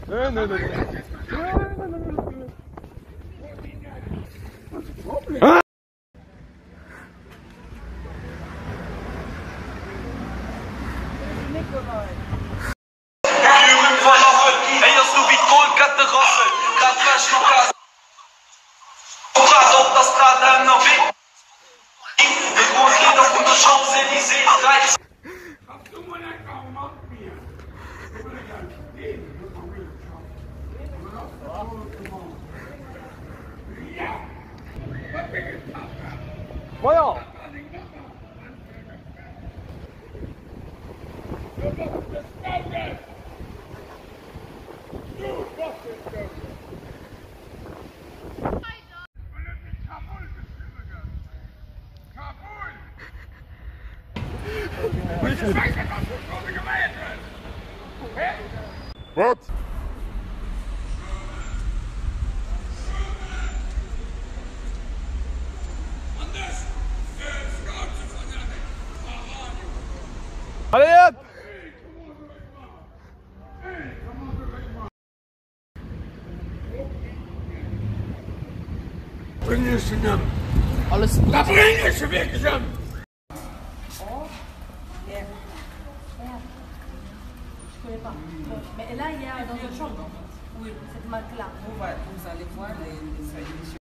Nee, nee, nee. Feuer! Wat? Allee! Bring je ze hem. Alles Laat brengen ze weg hem. Mais là, il est dans une chambre. Oui, cette marque-là. Vous allez voir les émissions.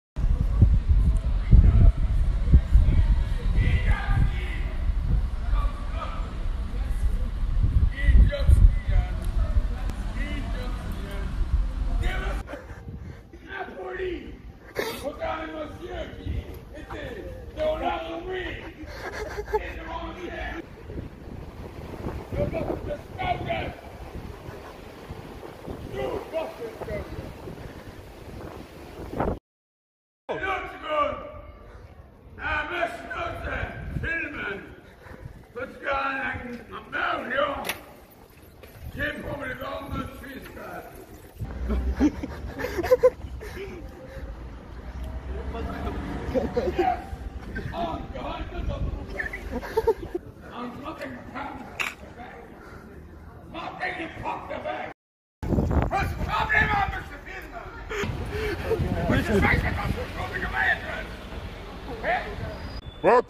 Wat?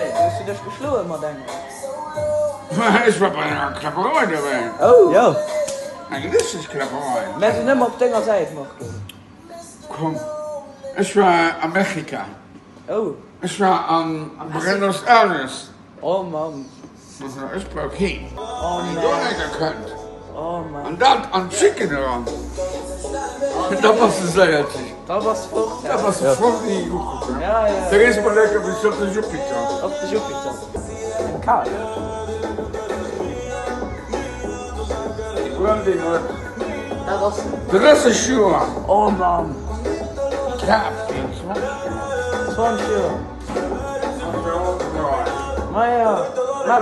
Dus je dus gesloten, maar denk ik. Maar is wat een klapperij erbij. Oh, ja. En dit is klapperij. Met een nummer op ding als hij het mag doen. Kom. Es war Amerika. Oh. Es war an Buenos Aires. Oh man. Es braucht hin. Oh Und nee. da nicht erkannt. Oh man. Und dann an Chicken ran. Da was es leider nicht. Dat was vroeg. Da was es voll die Jugend. Ja, ja. Da ist mal lecker bis auf den Jupiter. Op de Jupiter. En kaart. Dat was... De rest is sure. Oh man. Ja, Zo'n show. Maar ja. Maar...